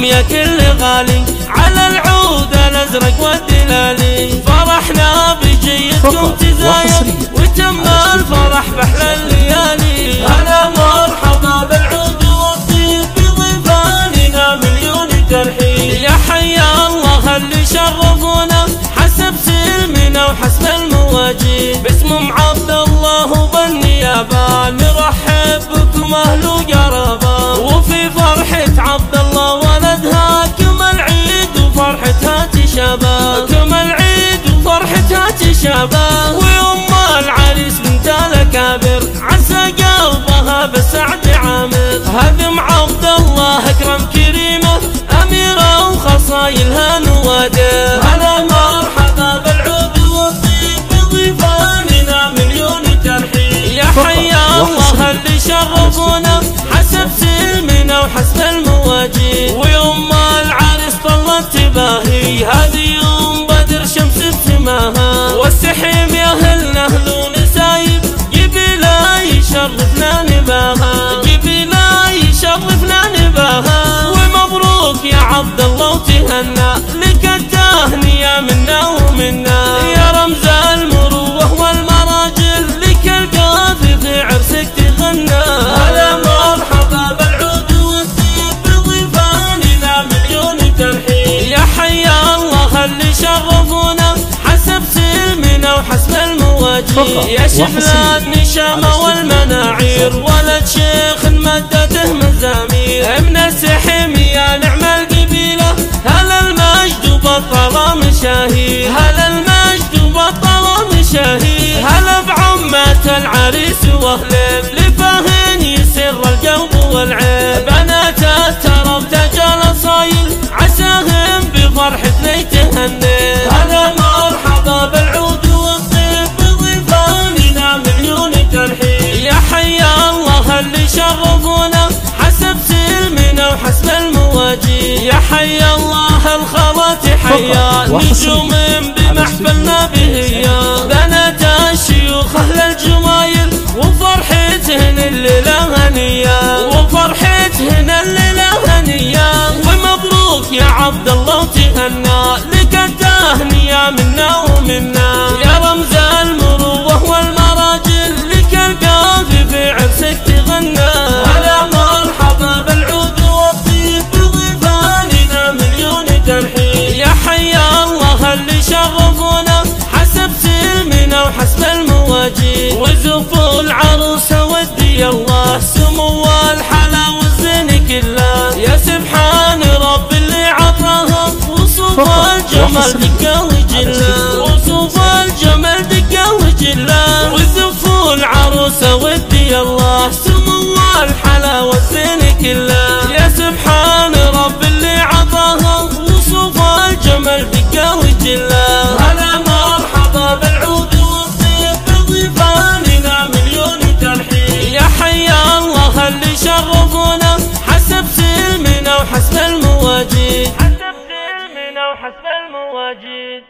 يا كل غالي على العود الازرق والدلالي. فرحنا بجيتكم تزايد وتم الفرح بأحلى الليالي. هلا مرحبا بالعود والطيب بضيفاننا مليون ترحيب. يا حيا الله اللي شرفونا حسب سلمنا وحسب المواجيب. باسمهم عبد الله وبالنيابة نرحب بكم اهل وقرابة. وفي فرحة عبد الله ولدها كمل عيد وفرحتها تشابه. كمل عيد وفرحتها تشابه. ويوم العريس بنت الاكابر عسى قلبها بالسعد عامر. هذم عبد الله اكرم كريمه اميره وخصايلها نوادر. هلا مرحبا بالعود والطيب بضيفاننا مليون ترحيب. يا حيا الله اللي شرفونا حسب سلمنا وحسب المواجيب. ويوم العريس طلت تباهي هذه يوم بدر شمس السماها. والسحيم يا اهلنا اهل ونسايب جبلا يشرفنا نباها. جبلا يشرفنا نباها. ومبروك يا عبد الله وتهنى لك التهنئة منا ومنا. يا رمز المروة والمراجل لك القافي في عرسك تغنى. هلا مرحبا بالعود والطيب بضيفاننا مليون ترحيب. يا حيا الله اللي شرفونا حسب سلمنا وحسب المواجيب. يا شفلات نشامة والمناعير ولد شيخ مدته مزامير. من السحيم يا نعم القبيلة هلا المجد وبطل مشاهير. هلا المجد وبطل مشاهير. هلا بعمة العريس واهله لفهن يسر القلب والعين. بنات الترف تجال صايل عساهم بفرحتنا يتهنى. هلا مرحبا بالعود والطيب بضيفاننا مليون ترحيب. يا حيا الله اللي شرفونا حسب سلمنا وحسب المواجيب. يا حيا الله الخوات حيا نجوم بمحفلنا بهيا. بنات الشيوخ اهل الجمايل وفرحتهن الليله هنيه. وفرحتهن الليله هنيه. ومبروك يا عبد الله وتهنى لك التهنئة منا ومنا. يا رمز المروة والمراجل لك القافي في عرسك تغنى. هلا مرحبا بالعود والطيب بضيفاننا مليون ترحيب. يا حيا الله اللي شرفونا حسب سلمنا وحسب المواجيب. وزفوا العروسة ودي الله سمو الحلا والزين كله. يا سبحان رب اللي عطاها وصوف الجمال دقة وجله. وصوف الجمال دقة وجله. وزفوا العروسة ودي الله سمو الحلا والزين كله. يا سبحان رب اللي عطاها وصوف الجمال دقة وجله. هلا مرحبا بالعود والطيب بضيفاننا مليون ترحيب. يا حيا الله اللي شرفونا حسب سلمنا وحسب المواجيب. حسب سلمنا وحسب المواجيد.